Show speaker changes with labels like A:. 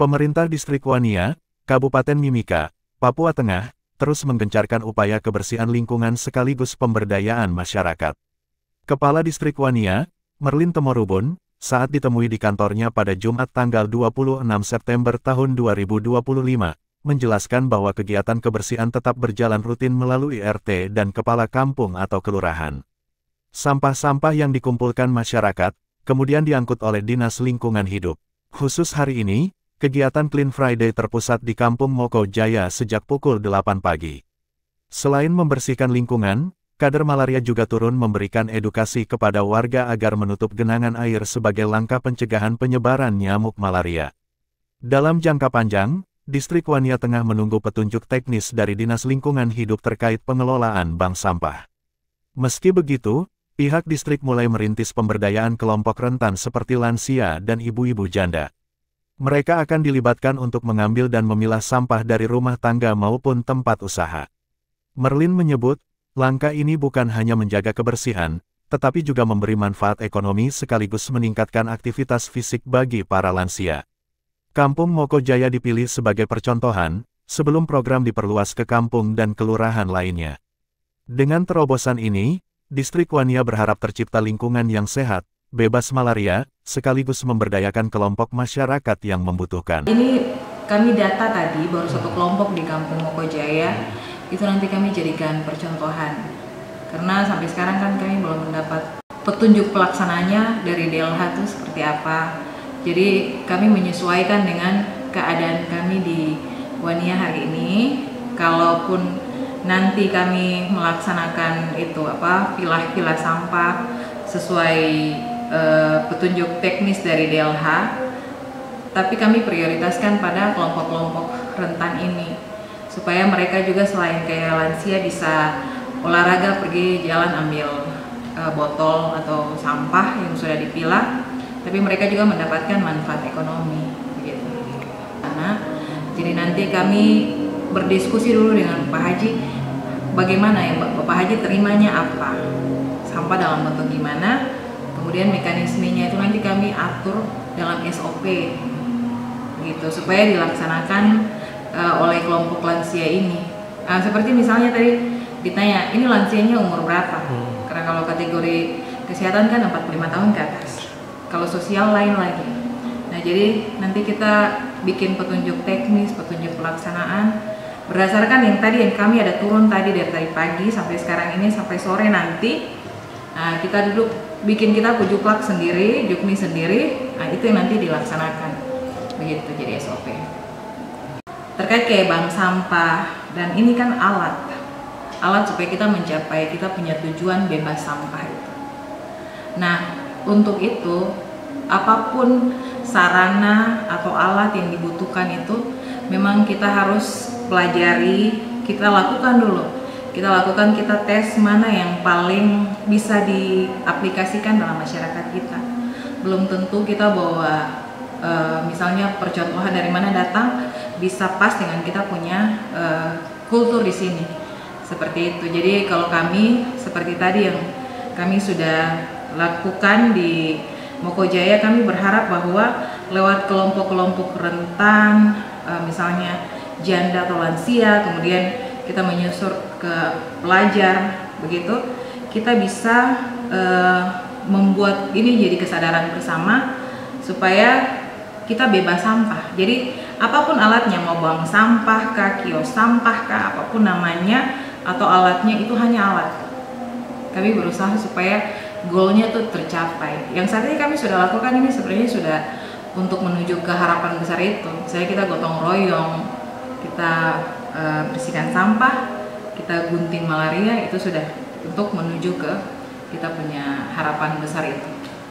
A: Pemerintah Distrik Wania, Kabupaten Mimika, Papua Tengah, terus menggencarkan upaya kebersihan lingkungan sekaligus pemberdayaan masyarakat. Kepala Distrik Wania, Merlin Temorubun, saat ditemui di kantornya pada Jumat tanggal 26 September tahun 2025, menjelaskan bahwa kegiatan kebersihan tetap berjalan rutin melalui RT dan kepala kampung atau kelurahan. Sampah-sampah yang dikumpulkan masyarakat, kemudian diangkut oleh Dinas Lingkungan Hidup. Khusus hari ini, kegiatan Clean Friday terpusat di Kampung Moko Jaya sejak pukul 8 pagi. Selain membersihkan lingkungan, kader malaria juga turun memberikan edukasi kepada warga agar menutup genangan air sebagai langkah pencegahan penyebaran nyamuk malaria. Dalam jangka panjang, Distrik Wania tengah menunggu petunjuk teknis dari Dinas Lingkungan Hidup terkait pengelolaan bank sampah. Meski begitu, pihak distrik mulai merintis pemberdayaan kelompok rentan seperti lansia dan ibu-ibu janda. Mereka akan dilibatkan untuk mengambil dan memilah sampah dari rumah tangga maupun tempat usaha. Merlin menyebut, langkah ini bukan hanya menjaga kebersihan, tetapi juga memberi manfaat ekonomi sekaligus meningkatkan aktivitas fisik bagi para lansia. Kampung Moko Jaya dipilih sebagai percontohan, sebelum program diperluas ke kampung dan kelurahan lainnya. Dengan terobosan ini, Distrik Wania berharap tercipta lingkungan yang sehat, bebas malaria, sekaligus memberdayakan kelompok masyarakat yang membutuhkan.
B: Ini kami data tadi, baru satu kelompok di Kampung Moko Jaya, itu nanti kami jadikan percontohan. Karena sampai sekarang kan kami belum mendapat petunjuk pelaksananya dari DLH itu seperti apa. Jadi kami menyesuaikan dengan keadaan kami di Wania hari ini. Kalaupun nanti kami melaksanakan itu pilah-pilah sampah sesuai petunjuk teknis dari DLH, tapi kami prioritaskan pada kelompok-kelompok rentan ini supaya mereka juga selain kayak lansia bisa olahraga, pergi jalan ambil botol atau sampah yang sudah dipilah, tapi mereka juga mendapatkan manfaat ekonomi begitu. Jadi nanti kami berdiskusi dulu dengan Pak Haji, bagaimana yang Bapak Haji terimanya apa, sampah dalam bentuk gimana, kemudian mekanismenya itu nanti kami atur dalam SOP, gitu, supaya dilaksanakan oleh kelompok lansia ini. Seperti misalnya tadi ditanya, ini lansianya umur berapa? Karena kalau kategori kesehatan kan 45 tahun ke atas, kalau sosial lain lagi. Nah jadi nanti kita bikin petunjuk teknis, petunjuk pelaksanaan, berdasarkan yang kami ada turun tadi dari pagi sampai sekarang ini sampai sore nanti, kita duduk bikin kita juklak sendiri, jukni sendiri, itu yang nanti dilaksanakan begitu jadi SOP. Terkait kayak bank sampah, dan ini kan alat supaya kita mencapai kita punya tujuan bebas sampah itu. Nah untuk itu apapun sarana atau alat yang dibutuhkan itu memang kita harus pelajari, kita lakukan dulu. Kita tes mana yang paling bisa diaplikasikan dalam masyarakat kita. Belum tentu kita bawa misalnya percontohan dari mana datang bisa pas dengan kita punya kultur di sini. Seperti itu. Jadi kalau kami seperti tadi yang kami sudah lakukan di Moko Jaya, kami berharap bahwa lewat kelompok-kelompok rentan, misalnya janda atau lansia, kemudian kita menyusur ke pelajar, begitu kita bisa membuat ini jadi kesadaran bersama supaya kita bebas sampah. Jadi apapun alatnya, mau buang sampah kah, kios sampah kah, apapun namanya atau alatnya, itu hanya alat. Kami berusaha supaya goalnya tuh tercapai. Yang saat ini kami sudah lakukan ini sebenarnya sudah untuk menuju ke harapan besar itu. Misalnya kita gotong royong, kita bersihkan sampah, kita gunting malaria, itu sudah untuk menuju ke kita punya harapan besar itu.